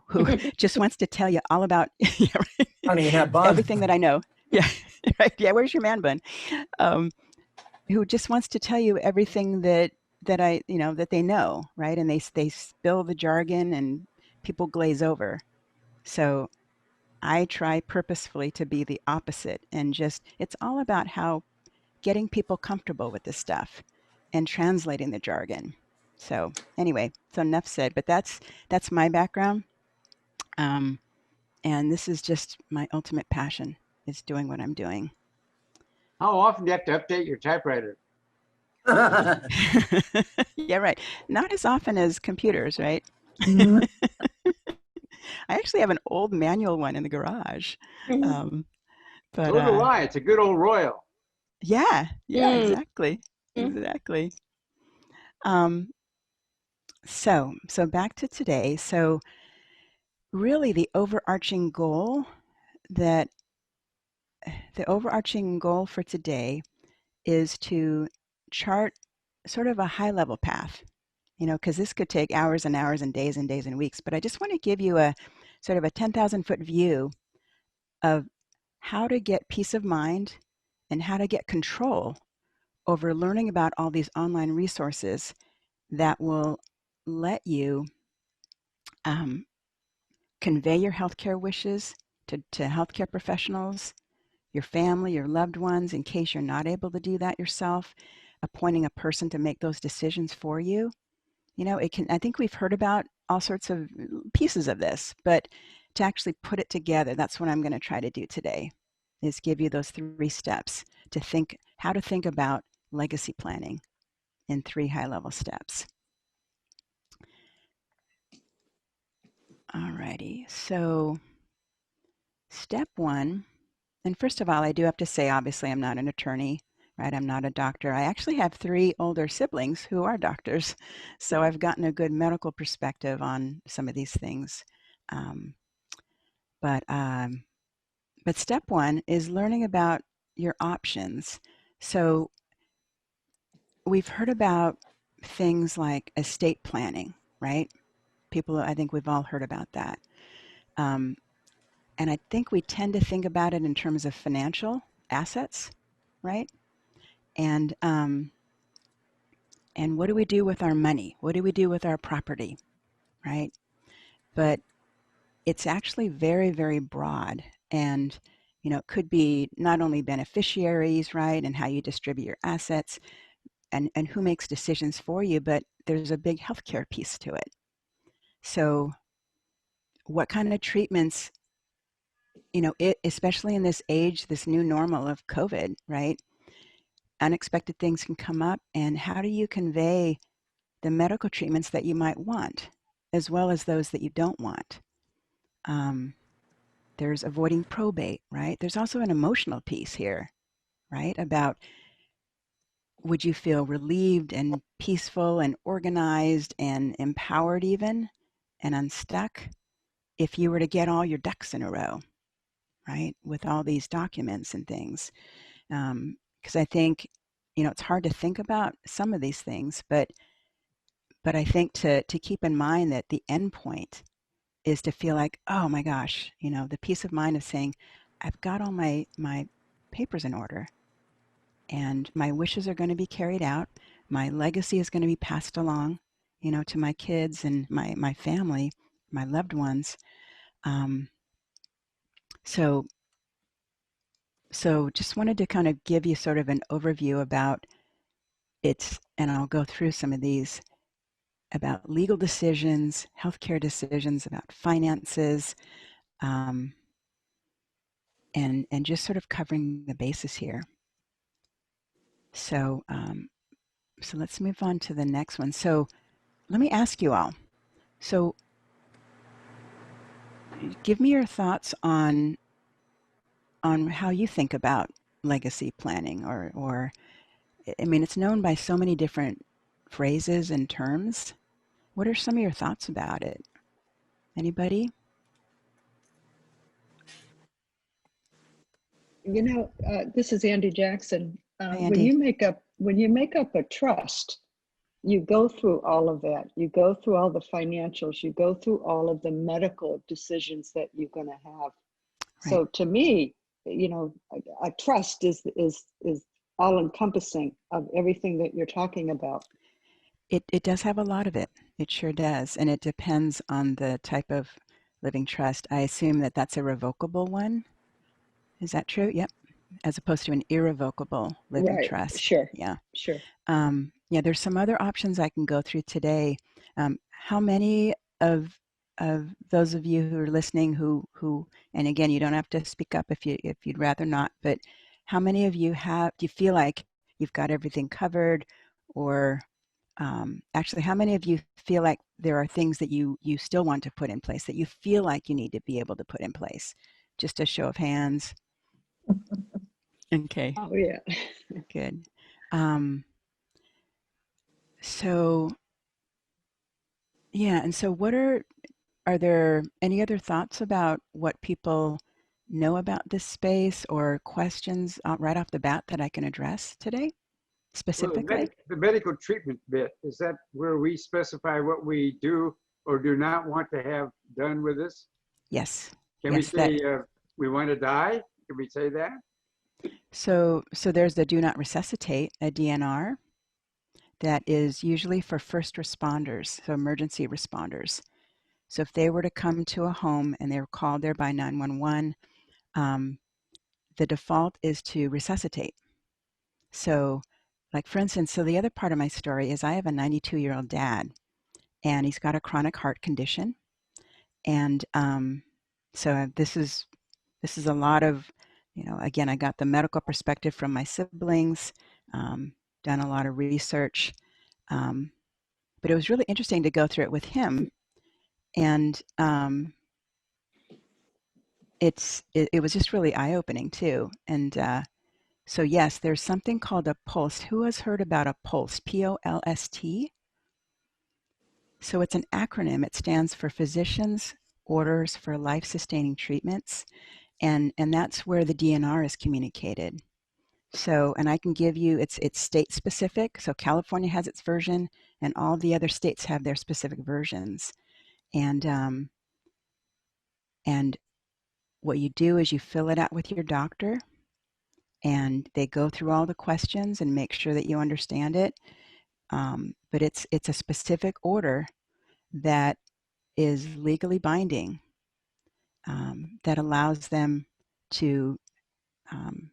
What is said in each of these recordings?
who just wants to tell you all about yeah, right, Honey, that bun. everything that I know. Yeah, right. Yeah, where's your man bun? Um, who just wants to tell you everything that I, that they know, right? And they spill the jargon and people glaze over. So I try purposefully to be the opposite and just it's all about how getting people comfortable with this stuff and translating the jargon. So anyway, so enough said, but that's my background. Um, and this is just my ultimate passion is doing what I'm doing. How often do you have to update your typewriter? Yeah, right. Not as often as computers, right? Mhm. I actually have an old manual one in the garage. Um, but So do I. It's a good old Royal. yeah, yeah, Mm. exactly. Exactly. Um, so back to today. So really that the overarching goal for today is to chart sort of a high level path, because this could take hours and hours and days and weeks, but I just want to give you a sort of a 10,000-foot view of how to get peace of mind and how to get control over learning about all these online resources that will let you um, convey your healthcare wishes to healthcare professionals, your family, your loved ones, in case you're not able to do that yourself, appointing a person to make those decisions for you. It can, I think we've heard about all sorts of pieces of this, but to actually put it together, that's what I'm going to try to do today, is give you those 3 steps to think how to think about legacy planning in 3 high-level steps. Alrighty, so step 1, and first of all, I do have to say, obviously, I'm not an attorney, right? I'm not a doctor. I actually have 3 older siblings who are doctors, so I've gotten a good medical perspective on some of these things. Um, but um, but step 1 is learning about your options. So we've heard about things like estate planning, right? People, I think we've all heard about that. Um, and I think we tend to think about it in terms of financial assets, right? And and what do we do with our money? What do we do with our property, right? But it's actually very, very broad. And, it could be not only beneficiaries, right, and how you distribute your assets and who makes decisions for you, but there's a big healthcare piece to it. So what kind of treatments, especially in this age, this new normal of COVID, right? Unexpected things can come up. And how do you convey the medical treatments that you might want, as well as those that you don't want? Um, there's avoiding probate, right? There's also an emotional piece here, right? About would you feel relieved and peaceful and organized and empowered even and unstuck if you were to get all your ducks in a row, right? With all these documents and things. Because I think, it's hard to think about some of these things, but I think to keep in mind that the end point is to feel like, oh my gosh, the peace of mind of saying, I've got all my papers in order and my wishes are going to be carried out. My legacy is going to be passed along, to my kids and my family, my loved ones. Um, so, so just wanted to kind of give you sort of an overview about it, and I'll go through some of these about legal decisions, healthcare decisions, about finances, um, and just sort of covering the basis here. So, so let's move on to the next one. So let me ask you all. So give me your thoughts on how you think about legacy planning, or I mean, it's known by so many different phrases and terms. What are some of your thoughts about it? Anybody? This is Andy Jackson. Hi, When Andy. you make up a trust, you go through all of that. You go through all the financials. You go through all of the medical decisions that you're going to have. Right. So to me, you know, a trust is all encompassing of everything that you're talking about. It does have a lot of it. It sure does. And it depends on the type of living trust. I assume that that's a revocable one. Is that true? Yep. As opposed to an irrevocable living Right. trust. Sure. Yeah. Sure. Yeah, there's some other options I can go through today. How many of those of you who are listening who and again, you don't have to speak up if you'd rather not, but how many of you do you feel like you've got everything covered, or actually, how many of you feel like there are things that you still want to put in place, that you feel like you need to be able to put in place? Just a show of hands. Okay, Oh yeah. good. Um, so yeah, and so are there any other thoughts about what people know about this space or questions right off the bat that I can address today Well, specifically? the medical treatment bit, is that where we specify what we do or do not want to have done with us? Yes. Can we Yes, that say we want to die? Can we say that? so there's the do not resuscitate, a DNR, that is usually for first responders, so emergency responders. So if they were to come to a home and they were called there by 911, um, the default is to resuscitate. So, like for instance, so the other part of my story is I have a 92-year-old dad, and he's got a chronic heart condition, and so this is a lot of, again, I got the medical perspective from my siblings, um, done a lot of research, um, but it was really interesting to go through it with him, and it was just really eye opening too, and so yes, there's something called a POLST. Who has heard about a POLST? POLST. So it's an acronym. It stands for Physicians Orders for Life-Sustaining Treatments, and that's where the DNR is communicated. So, and I can give you, it's state specific. So California has its version, and all the other states have their specific versions. And what you do is you fill it out with your doctor, and they go through all the questions and make sure that you understand it. But it's a specific order that is legally binding, that allows them to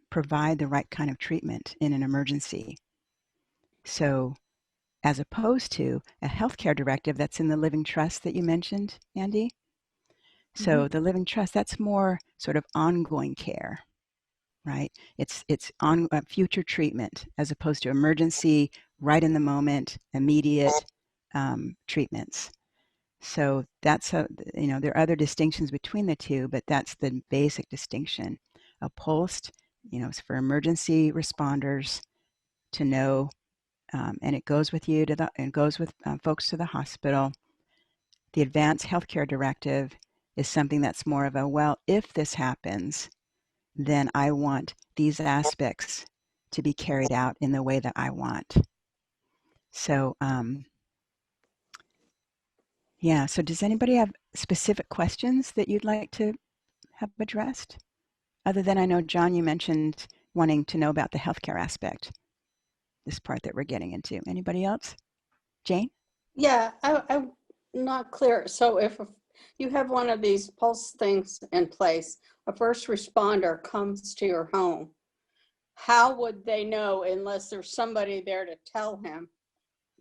provide the right kind of treatment in an emergency. So, as opposed to a healthcare directive that's in the living trust that you mentioned, Andy. So, the living trust, that's more sort of ongoing care, right? It's on future treatment as opposed to emergency, right in the moment, immediate treatments. So that's there are other distinctions between the two, but that's the basic distinction. A POLST, is for emergency responders to know, and it goes with you and goes with folks to the hospital. The Advanced Healthcare Directive is something that's more of a, well, if this happens, then I want these aspects to be carried out in the way that I want. So, yeah. So, does anybody have specific questions that you'd like to have addressed? Other than, I know, John, you mentioned wanting to know about the healthcare aspect, this part that we're getting into. Anybody else? Jane? Yeah, I'm not clear. So if you have one of these pulse things in place, a first responder comes to your home, how would they know unless there's somebody there to tell him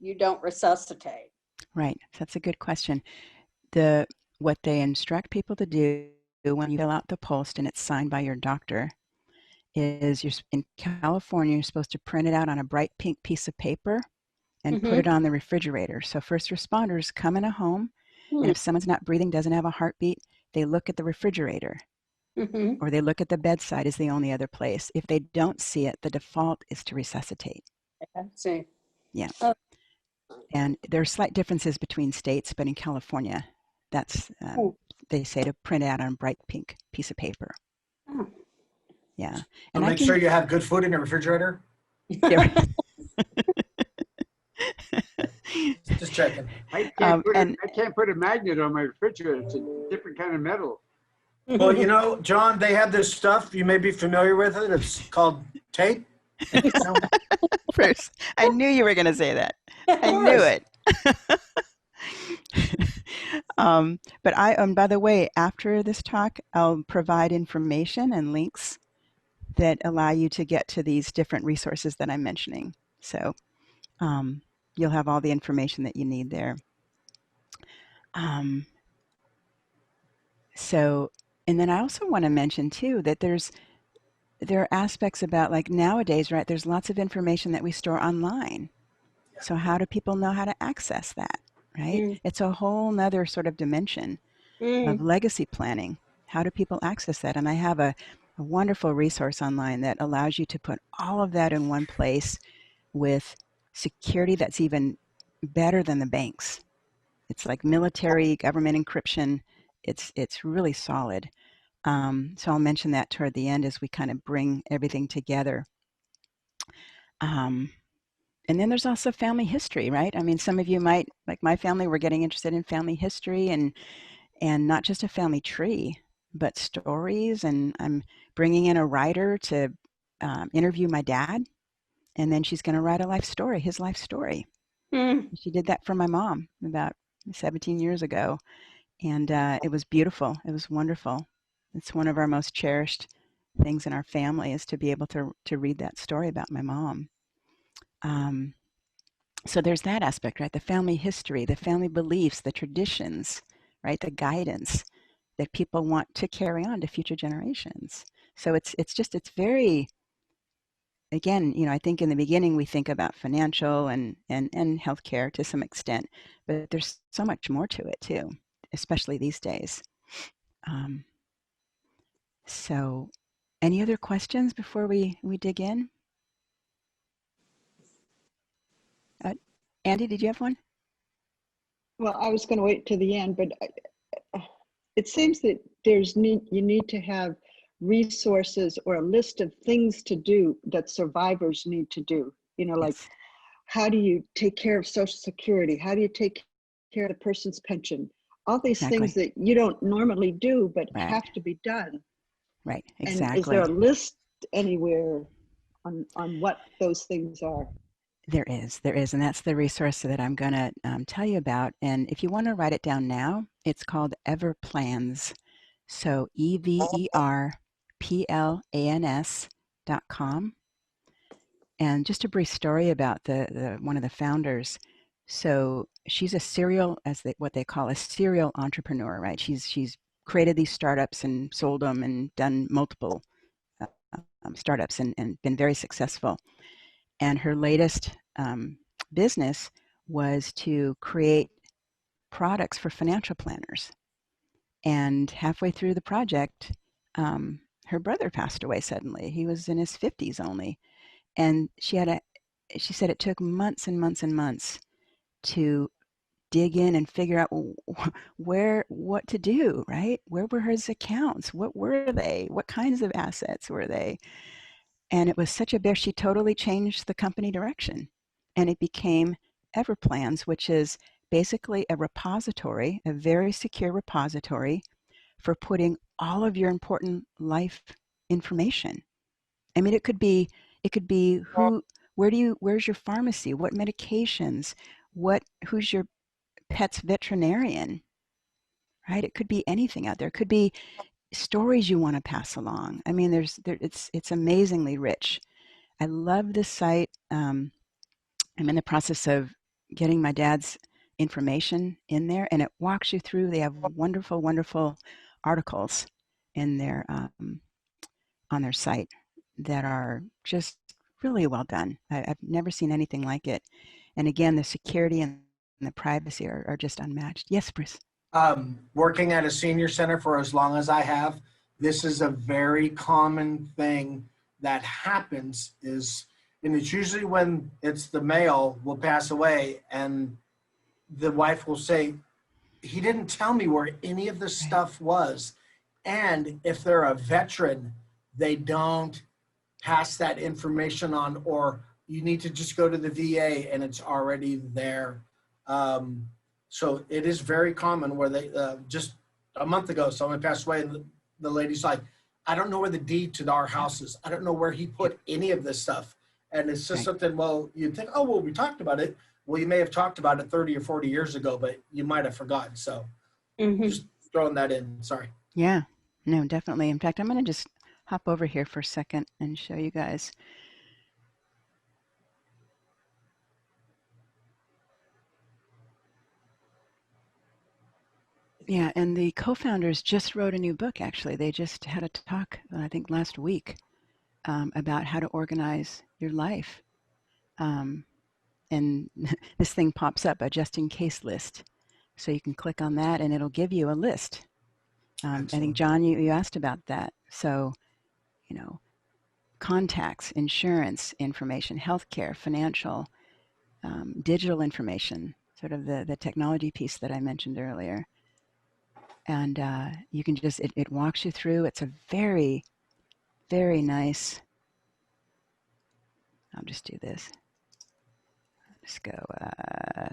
you don't resuscitate? Right. That's a good question. What they instruct people to do when you fill out the post and it's signed by your doctor is, in California, you're supposed to print it out on a bright pink piece of paper and put it on the refrigerator. So first responders come in a home, and if someone's not breathing, doesn't have a heartbeat, they look at the refrigerator, or they look at the bedside is the only other place. If they don't see it, the default is to resuscitate. See. Yeah. Oh. And there are slight differences between states, but in California, that's they say to print it out on a bright pink piece of paper. Oh. Yeah. So And make sure you have good food in your refrigerator. Just checking. I can't And I can't put a magnet on my refrigerator. It's a different kind of metal. Well, you know, John, they have this stuff. You may be familiar with it. It's called tape. You know? Bruce, I knew you were going to say that. Of I knew course. it. But by the way, after this talk, I'll provide information and links that allow you to get to these different resources that I'm mentioning. So you'll have all the information that you need there. Um, and then I also want to mention too that there are aspects about, like, nowadays, right? There's lots of information that we store online. So how do people know how to access that, right? It's a whole nother sort of dimension of legacy planning. How do people access that? And I have a wonderful resource online that allows you to put all of that in one place with security that's even better than the banks. It's like military government encryption. It's really solid. So I'll mention that toward the end as we kind of bring everything together. And then there's also family history, right? I mean, some of you might, like my family, we're getting interested in family history and not just a family tree, but stories. And I'm bringing in a writer to interview my dad, and then she's going to write a life story, his life story. She did that for my mom about 17 years ago, and it was beautiful. It was wonderful. It's one of our most cherished things in our family, is to be able to read that story about my mom. So there's that aspect, right? The family history, the family beliefs, the traditions, right? The guidance that people want to carry on to future generations. So it's very, again, I think in the beginning we think about financial and healthcare to some extent, but there's so much more to it too, especially these days. So any other questions before we dig in? Andy, did you have one? Well, I was going to wait to the end, but it seems that you need to have resources or a list of things to do that survivors need to do. Like, Yes. how do you take care of Social Security? How do you take care of the person's pension? All these things Exactly. that you don't normally do, but Right. have to be done. Right. And is there a Exactly. list anywhere on what those things are? There is, and that's the resource that I'm going to tell you about. And if you want to write it down now, it's called Everplans. So EverPlans.com. And just a brief story about the one of the founders. So she's a serial, what they call a serial entrepreneur, right? She's created these startups and sold them and done multiple startups and been very successful. And her latest business was to create products for financial planners. And halfway through the project, her brother passed away suddenly. He was in his 50s only. And she said it took months and months and months to dig in and figure out what to do, right? Where were his accounts? What were they? What kinds of assets were they? And it was such a bear, she totally changed the company direction. And it became Everplans, which is basically a repository, a very secure repository for putting all of your important life information. I mean, it could be where's your pharmacy? What medications? Who's your pet's veterinarian? Right? It could be anything out there. It could be stories you want to pass along. I mean, it's amazingly rich. I love this site. I'm in the process of getting my dad's information in there, and it walks you through. They have wonderful, wonderful articles in there on their site that are just really well done. I've never seen anything like it. And again, the security and the privacy are just unmatched. Yes, Bruce. Working at a senior center for as long as I have, this is a very common thing that happens and it's usually when it's the male will pass away and the wife will say, he didn't tell me where any of this stuff was. And if they're a veteran, they don't pass that information on, or you need to just go to the VA and it's already there. So it is very common where they, just a month ago, someone passed away and the lady's like, I don't know where the deed to our house is. I don't know where he put any of this stuff. And it's just Right. something, well, you'd think, oh, well, we talked about it. Well, you may have talked about it 30 or 40 years ago, but you might have forgotten. So just throwing that in. Sorry. Yeah, no, definitely. In fact, I'm going to just hop over here for a second and show you guys. Yeah, and the co-founders just wrote a new book, actually. They just had a talk, I think, last week about how to organize your life. And this thing pops up, a just in case list. So you can click on that and it'll give you a list. I think, John, you asked about that. So, you know, contacts, insurance information, healthcare, financial, digital information, sort of the technology piece that I mentioned earlier. And you can just, it walks you through. It's a very, very nice, I'll just do this. Let's go,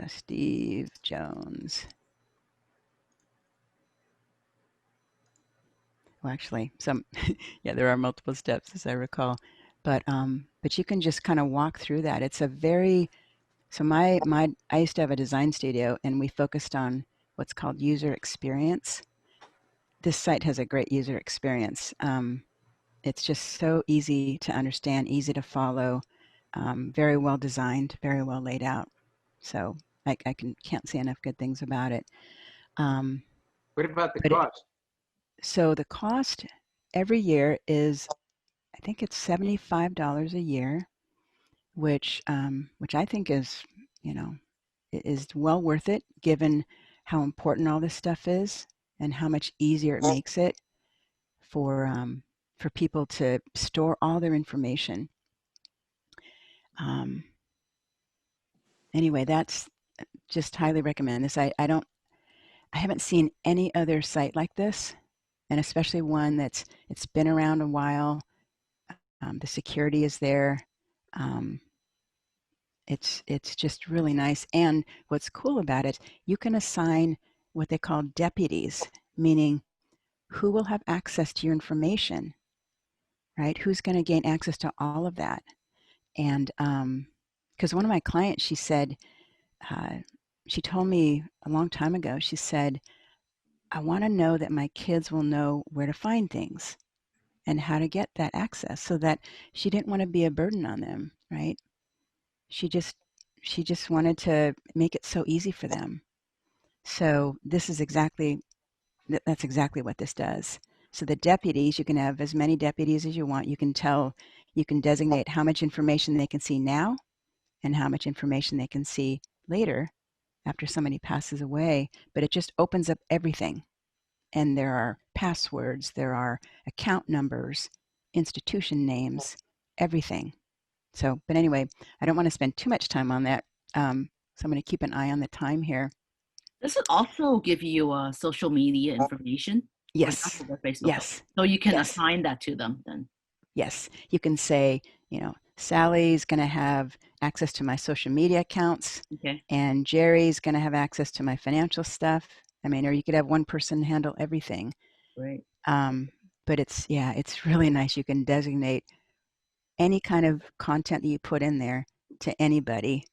Steve Jones. Well, actually, yeah, there are multiple steps as I recall, but you can just kind of walk through that. It's a very, so I used to have a design studio and we focused on what's called user experience. This site has a great user experience. It's just so easy to understand, easy to follow, very well designed, very well laid out. So I can't say enough good things about it. What about the But cost? so the cost every year is, I think it's $75 a year, which I think is, you know, is well worth it given how important all this stuff is and how much easier it makes it for people to store all their information. Anyway, that's just highly recommend this. I haven't seen any other site like this, and especially one it's been around a while. The security is there. It's just really nice. And what's cool about it, you can assign what they call deputies, meaning who will have access to your information, right? Who's going to gain access to all of that? And because one of my clients, she said, she told me a long time ago, she said, I want to know that my kids will know where to find things and how to get that access, so that she didn't want to be a burden on them, right? She just wanted to make it so easy for them. So this is exactly, that's exactly what this does. So the deputies, you can have as many deputies as you want. You can designate how much information they can see now and how much information they can see later after somebody passes away, but it just opens up everything. And there are passwords, there are account numbers, institution names, everything. So, but anyway, I don't want to spend too much time on that. So I'm going to keep an eye on the time here. This will also give you social media information, for Yes, example, their Facebook. yes, So you can yes, assign that to them then. yes. You can say, you know, Sally's going to have access to my social media accounts, Okay. and Jerry's going to have access to my financial stuff. I mean, or you could have one person handle everything. Great. But it's really nice. You can designate any kind of content that you put in there to anybody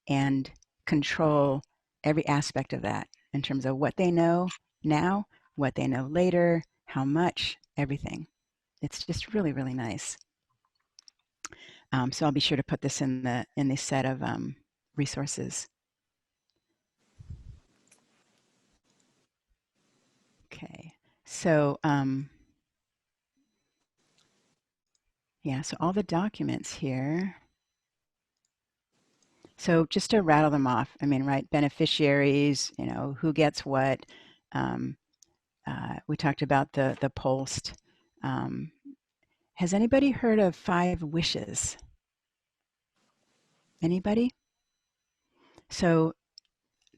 and control every aspect of that in terms of what they know now, what they know later, how much, everything. It's just really, really nice. So I'll be sure to put this in the set of resources. Okay, so yeah, so all the documents here. So just to rattle them off, I mean, right, beneficiaries, you know, who gets what. We talked about the post. Has anybody heard of 5 wishes? Anybody? So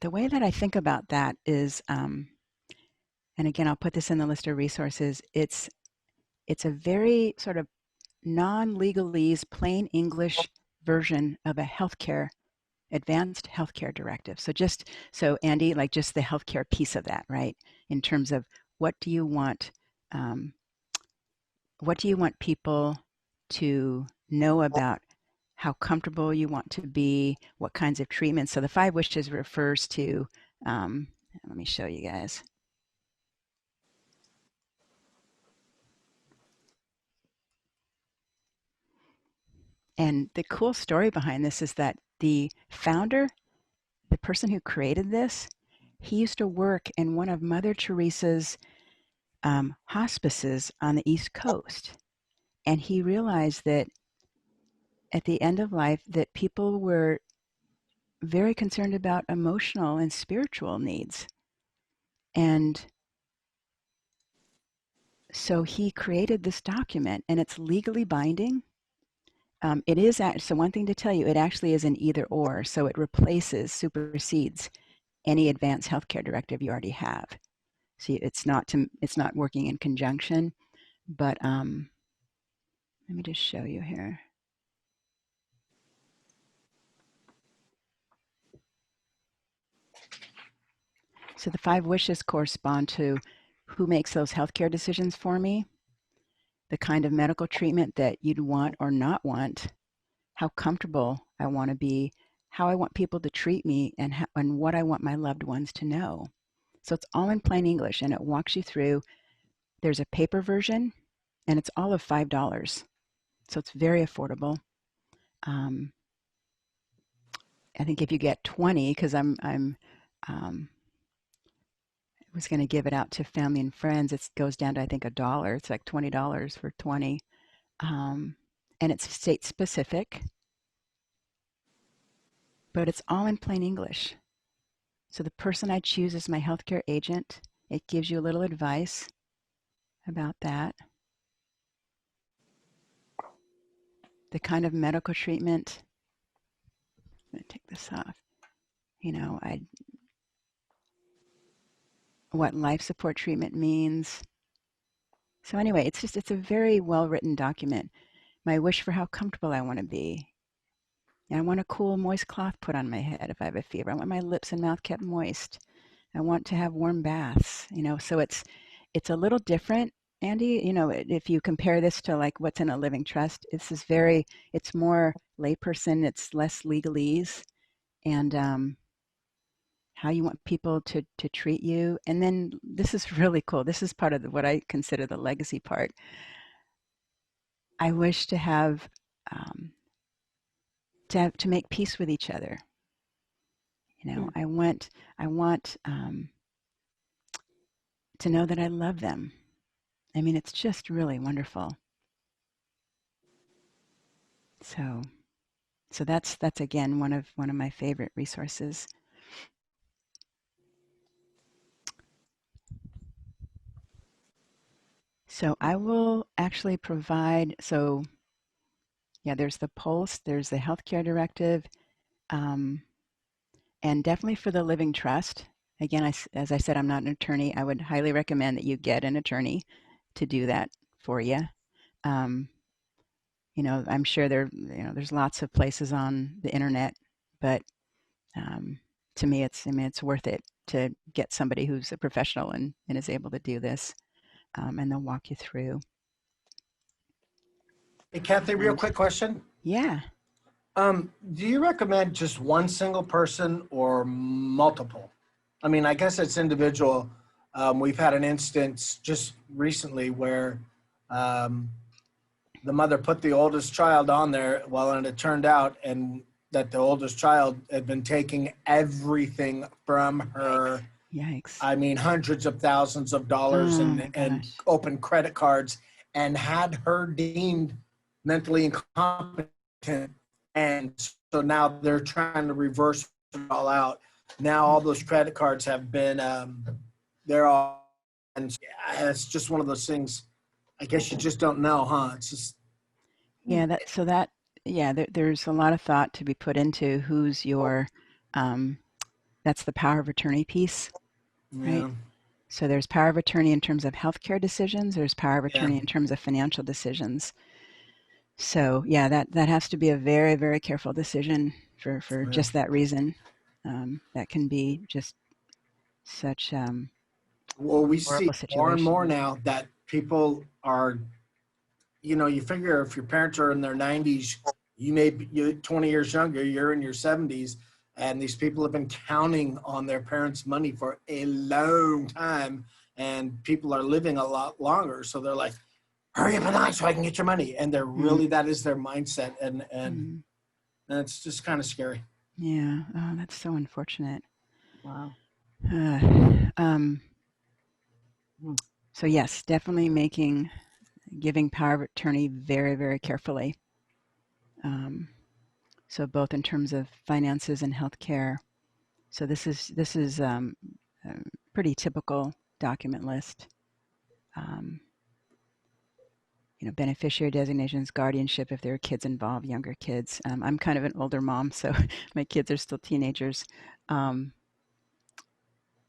the way that I think about that is, and again, I'll put this in the list of resources. It's a very sort of non-legalese, plain English version of a healthcare advanced healthcare directive. So Andy, like just the healthcare piece of that, right? In terms of what do you want, um, what do you want people to know about how comfortable you want to be, what kinds of treatments. So the 5 wishes refers to, let me show you guys. And the cool story behind this is that the founder, the person who created this, he used to work in one of Mother Teresa's hospices on the East Coast. And he realized that at the end of life that people were very concerned about emotional and spiritual needs. And so he created this document, and it's legally binding. It is, so one thing to tell you, it actually is an either or. So it supersedes any advanced healthcare directive you already have. So it's not working in conjunction, but let me just show you here. So the 5 wishes correspond to who makes those healthcare decisions for me, the kind of medical treatment that you'd want or not want, how comfortable I want to be, how I want people to treat me, and what I want my loved ones to know. So it's all in plain English, and it walks you through. There's a paper version, and it's all of $5. So it's very affordable. I think if you get 20, because was going to give it out to family and friends, it goes down to I think $1. It's like $20 for 20, and it's state specific, but it's all in plain English. So the person I choose as my healthcare agent, it gives you a little advice about that. The kind of medical treatment, I'm going to take this off, what life support treatment means. So anyway, it's a very well-written document. My wish for how comfortable I want to be. And I want a cool, moist cloth put on my head if I have a fever. I want my lips and mouth kept moist. I want to have warm baths, so it's a little different, Andy. If you compare this to like what's in a living trust, it's more layperson, it's less legalese, and how you want people to treat you. And then this is really cool. This is part of what I consider the legacy part. I wish to have to make peace with each other. I want to know that I love them. I mean, it's just really wonderful. So that's again one of my favorite resources. So I will actually provide. So yeah, there's the Pulse, there's the Healthcare Directive, and definitely for the Living Trust. Again, as I said, I'm not an attorney. I would highly recommend that you get an attorney to do that for you. I'm sure there's lots of places on the internet, but to me, it's worth it to get somebody who's a professional and is able to do this, and they'll walk you through. Hey, Kathy, real quick question. Yeah. Do you recommend just one single person or multiple? I mean, I guess it's individual. We've had an instance just recently where the mother put the oldest child on there, and it turned out that the oldest child had been taking everything from her. Yikes. I mean, hundreds of thousands of dollars and open credit cards, and had her deemed mentally incompetent. And so now they're trying to reverse it all out. Now all those credit cards have been, they're all, and it's just one of those things. I guess you just don't know, huh? It's just. Yeah, there's a lot of thought to be put into who's your, that's the power of attorney piece, right? Yeah. So there's power of attorney in terms of healthcare decisions. There's power of attorney in terms of financial decisions. So yeah, that has to be a very, very careful decision for Yeah. just that reason. That can be just such Well, we see horrible more and situation. more now that people are, you figure if your parents are in their 90s, you're 20 years younger, you're in your 70s, and these people have been counting on their parents' money for a long time, and people are living a lot longer. So they're like, hurry up and die so I can get your money. And they're really, that is their mindset. And it's just kind of scary. Yeah. Oh, that's so unfortunate. Wow. Um, Hmm. so yes, definitely giving power of attorney very, very carefully. So both in terms of finances and healthcare. So this is a pretty typical document list. Beneficiary designations, guardianship if there are kids involved, younger kids. I'm kind of an older mom, so my kids are still teenagers. And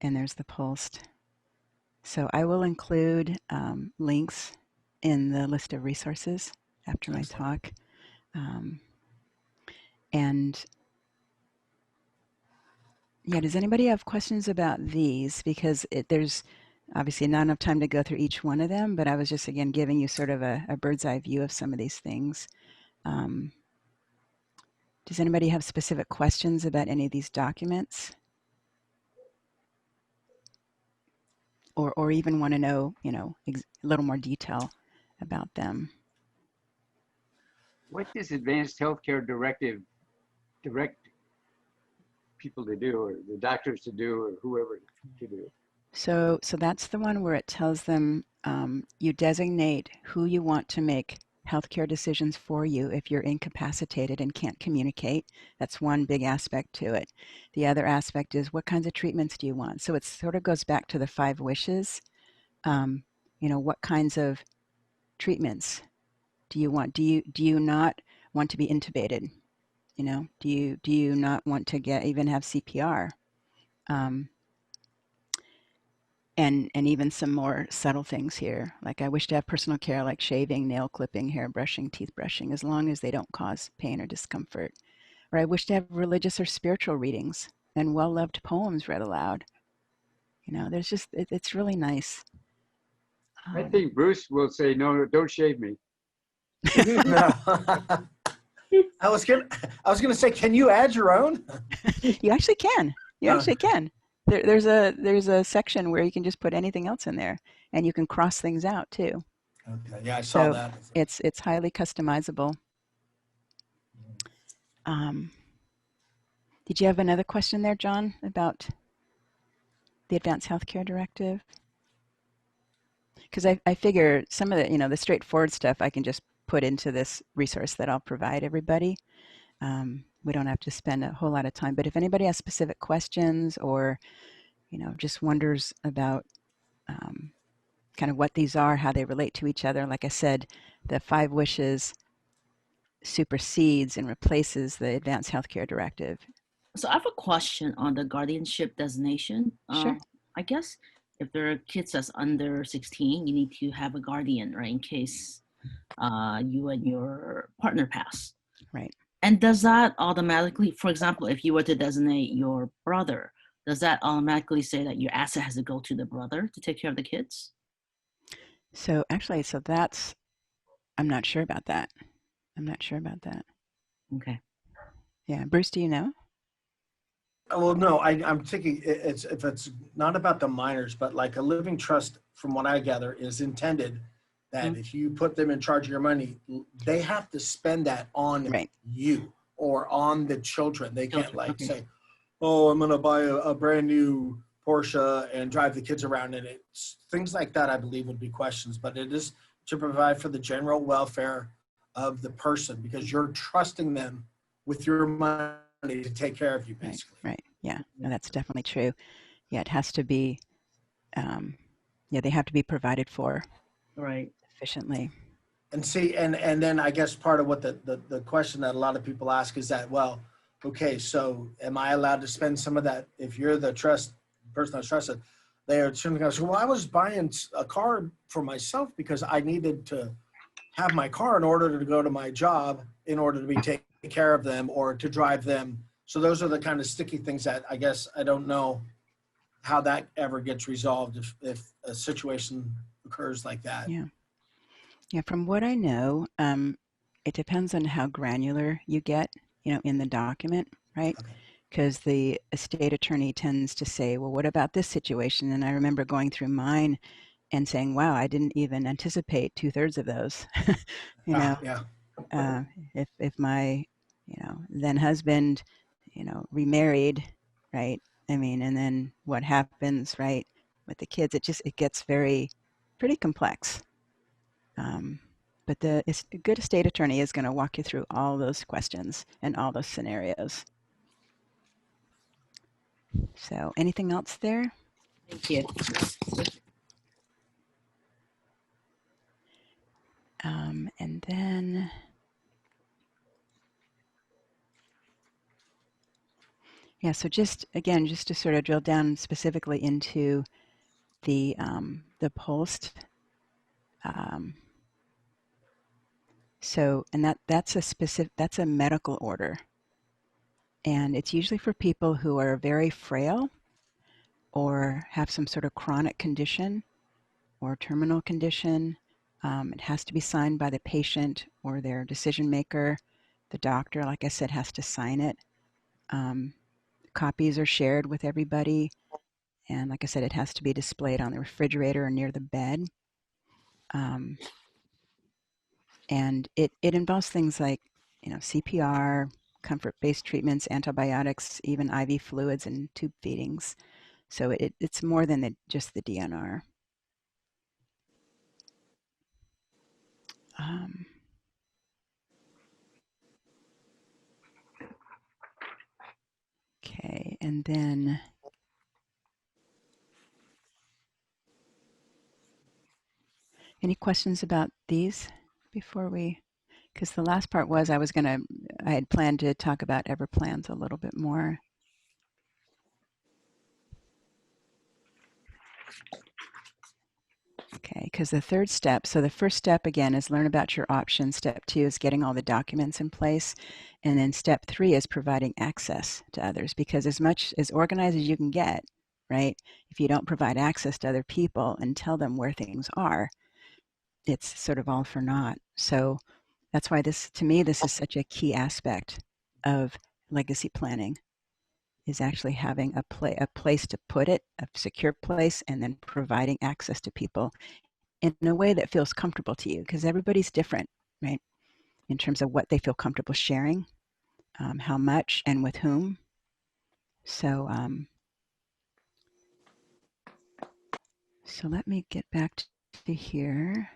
there's the post. So I will include links in the list of resources after my talk. And yeah, does anybody have questions about these? Because there's obviously not enough time to go through each one of them, but I was just, again, giving you sort of a bird's eye view of some of these things. Does anybody have specific questions about any of these documents? Or even want to know, a little more detail about them? What does advanced healthcare directive direct people to do, or the doctors to do, or whoever to do? So that's the one where it tells them you designate who you want to make healthcare decisions for you if you're incapacitated and can't communicate. That's one big aspect to it. The other aspect is what kinds of treatments do you want? So it sort of goes back to the 5 wishes. What kinds of treatments do you want? Do you not want to be intubated? Do you not want to even have CPR? And even some more subtle things here, like I wish to have personal care like shaving, nail clipping, hair brushing, teeth brushing, as long as they don't cause pain or discomfort. Or I wish to have religious or spiritual readings and well-loved poems read aloud. There's just, it's really nice. I think Bruce will say, no, don't shave me. No. I was gonna say, can you add your own? You actually can. You actually can. There's a section where you can just put anything else in there, and you can cross things out too. Okay, yeah, I saw So that. it's highly customizable. Did you have another question there, John, about the Advanced Healthcare Directive? Because I figure some of the straightforward stuff I can just put into this resource that I'll provide everybody. We don't have to spend a whole lot of time, but if anybody has specific questions or just wonders about kind of what these are, how they relate to each other, like I said, the 5 wishes supersedes and replaces the Advanced Healthcare Directive. So I have a question on the guardianship designation. Sure. I guess if there are kids that's under 16, you need to have a guardian, right, in case you and your partner pass. Right. And does that automatically, for example, if you were to designate your brother, does that automatically say that your asset has to go to the brother to take care of the kids? So actually, that's, I'm not sure about that. Okay. Yeah. Bruce, do you know? Well, no, I'm thinking if it's not about the minors, but like a living trust, from what I gather, is intended that if you put them in charge of your money, they have to spend that on you or on the children. They can't say, oh, I'm going to buy a brand new Porsche and drive the kids around in it. Things like that, I believe, would be questions, but it is to provide for the general welfare of the person because you're trusting them with your money to take care of you, basically. Right. Yeah. No, that's definitely true. Yeah, it has to be. They have to be provided for. Right. Efficiently. And see, and then I guess part of what the question that a lot of people ask is that, well, okay, so am I allowed to spend some of that if you're the person that's trusted? They are going to go, well, I was buying a car for myself because I needed to have my car in order to go to my job, in order to be taking care of them or to drive them. So those are the kind of sticky things that I guess I don't know how that ever gets resolved if a situation occurs like that. Yeah. Yeah, from what I know, it depends on how granular you get, in the document, right? Okay. Because the estate attorney tends to say, well, what about this situation? And I remember going through mine and saying, wow, I didn't even anticipate 2/3 of those. you know, Yeah. if my, then husband, remarried, right? I mean, and then what happens, right, with the kids? It gets pretty complex. But a good estate attorney is going to walk you through all those questions and all those scenarios. So, anything else there? Thank you. And then, yeah, so just to sort of drill down specifically into the post. So, and that's a medical order, and it's usually for people who are very frail or have some sort of chronic condition or terminal condition. It has to be signed by the patient or their decision maker. The doctor, like I said, has to sign it. Copies are shared with everybody. And like I said, it has to be displayed on the refrigerator or near the bed. And it involves things like, CPR, comfort-based treatments, antibiotics, even IV fluids and tube feedings. So it's more than just the DNR. Okay, and then any questions about these before because the last part was I had planned to talk about Everplans a little bit more. Okay, because the third step, so the first step again is learn about your options. Step 2 is getting all the documents in place. And then step 3 is providing access to others, because as much as organized as you can get, right, if you don't provide access to other people and tell them where things are, it's sort of all for naught. So that's why to me, this is such a key aspect of legacy planning, is actually having a place to put it, a secure place, and then providing access to people in a way that feels comfortable to you, because everybody's different, right? In terms of what they feel comfortable sharing, how much, and with whom. So, so let me get back to here.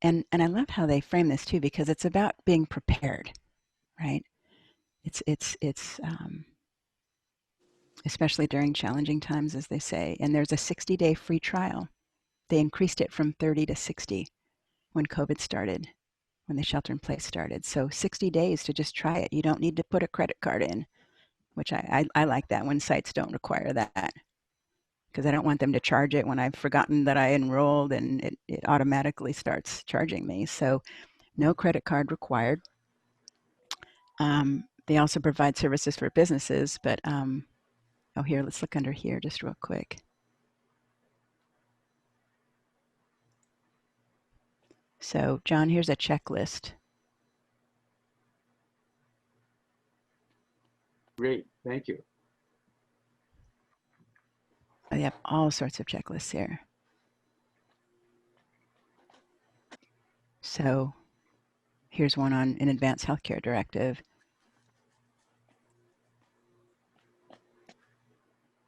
And I love how they frame this too, because it's about being prepared, right? It's especially during challenging times, as they say. And there's a 60-day free trial. They increased it from 30 to 60 when COVID started, when the shelter in place started. So 60 days to just try it. You don't need to put a credit card in, which I like that when sites don't require that, because I don't want them to charge it when I've forgotten that I enrolled and it automatically starts charging me. So no credit card required. They also provide services for businesses, but here, let's look under here just real quick. So John, here's a checklist. Great, thank you. They have all sorts of checklists here. So here's one on an advanced healthcare directive.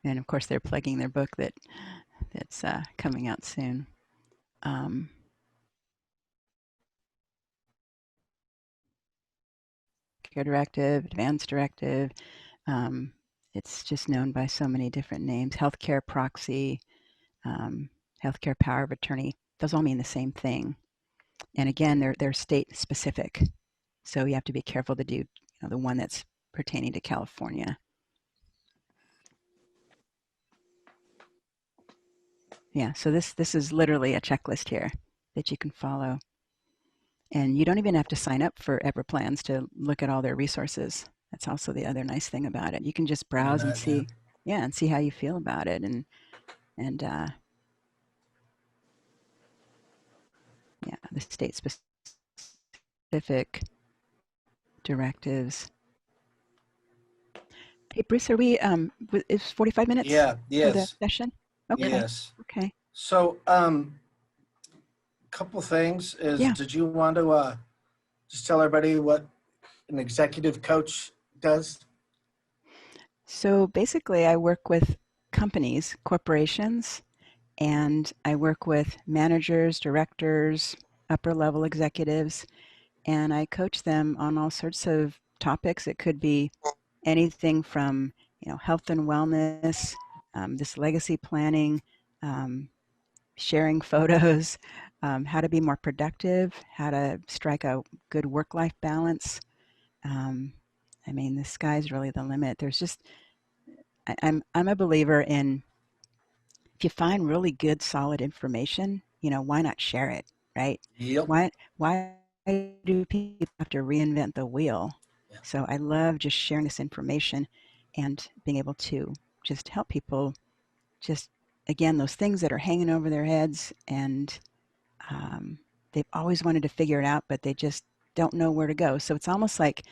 And of course, they're plugging their book that's coming out soon. Care directive, advanced directive. It's just known by so many different names. Healthcare proxy, healthcare power of attorney. Those all mean the same thing. And again, they're state specific. So you have to be careful to do the one that's pertaining to California. Yeah, so this is literally a checklist here that you can follow. And you don't even have to sign up for Everplans to look at all their resources. That's also the other nice thing about it. You can just browse and see, yeah, and see how you feel about it. And yeah, the state specific directives. Hey, Bruce, are we, is 45 minutes Yeah, for the yes, session? Okay, yes. okay. So, couple things is, Yeah. did you want to just tell everybody what an executive coach does? So basically, I work with companies, corporations, and I work with managers, directors, upper level executives, and I coach them on all sorts of topics. It could be anything from, health and wellness, this legacy planning, um, sharing photos, how to be more productive, how to strike a good work-life balance. Um, I mean, the sky's really the limit. There's just, I'm a believer in, if you find really good, solid information, why not share it, right? Yep. Why do people have to reinvent the wheel? Yeah. So I love just sharing this information and being able to just help people just, again, those things that are hanging over their heads, and they've always wanted to figure it out, but they just don't know where to go. So it's almost like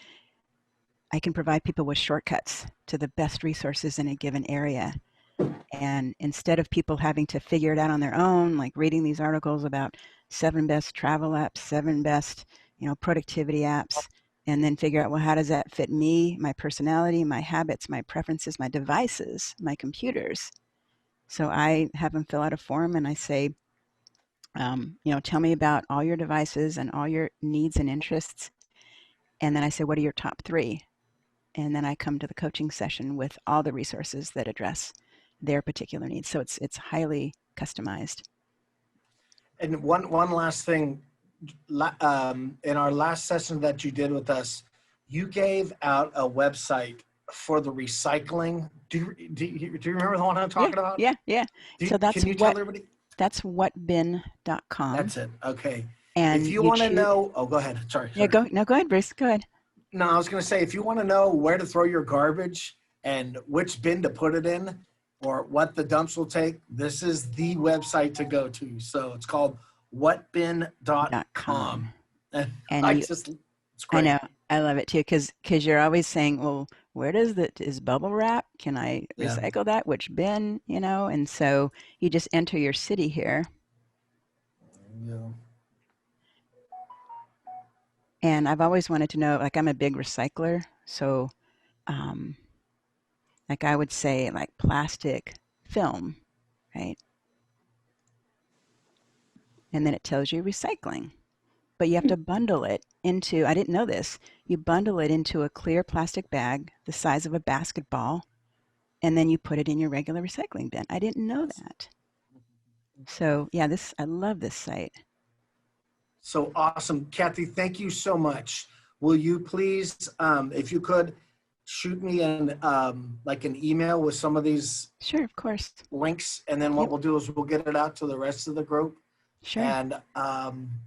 I can provide people with shortcuts to the best resources in a given area. And instead of people having to figure it out on their own, like reading these articles about 7 best travel apps, 7 best, productivity apps, and then figure out, well, how does that fit me, my personality, my habits, my preferences, my devices, my computers? So I have them fill out a form and I say, tell me about all your devices and all your needs and interests. And then I say, what are your top 3? And then I come to the coaching session with all the resources that address their particular needs. So it's highly customized. And one last thing, in our last session that you did with us, you gave out a website for the recycling. Do you remember the one I'm talking about? Yeah. So Can you tell everybody? That's whatbin.com. That's it. Okay. And if you want to know, go ahead. Sorry. Yeah, go ahead, Bruce. Go ahead. No, I was going to say, if you want to know where to throw your garbage and which bin to put it in, or what the dumps will take, this is the website to go to. So it's called whatbin.com. And it's great. I know, I love it too, because you're always saying, well, where is bubble wrap? Can I recycle that? Which bin? And so you just enter your city here. Yeah. And I've always wanted to know, like, I'm a big recycler, so like I would say, like, plastic film, right? And then it tells you recycling, but you have to bundle it into, I didn't know this, you bundle it into a clear plastic bag the size of a basketball, and then you put it in your regular recycling bin. I didn't know that. So yeah, I love this site. So awesome. Kathy, thank you so much. Will you please, if you could, shoot me like an email with some of these Sure, of course. links, and then what we'll do is we'll get it out to the rest of the group. Sure. And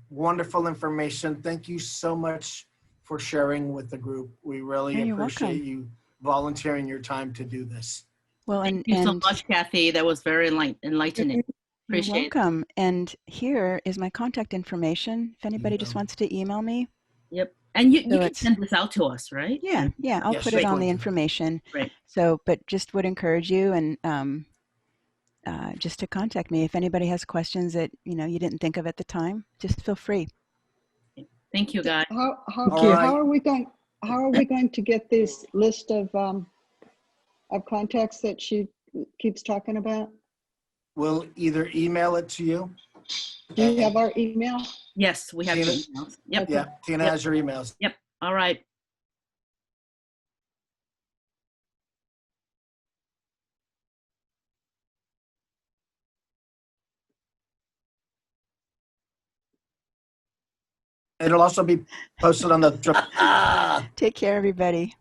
wonderful information. Thank you so much for sharing with the group. We really appreciate you volunteering your time to do this. Well, Thank you so much, Kathy. That was very enlightening. Appreciate You're welcome. And here is my contact information if anybody just wants to email me. Yep. And you can send this out to us, right? Yeah, I'll put it on the information. Right. So, but just would encourage you and just to contact me if anybody has questions that you didn't think of at the time. Just feel free. Thank you, guys. How are we going to get this list of contacts that she keeps talking about? We'll either email it to you. Do you have our email? Yes, we have Tina, emails. Yep. Yeah, Tina has your emails. Yep. All right. It'll also be posted on the. Take care, everybody.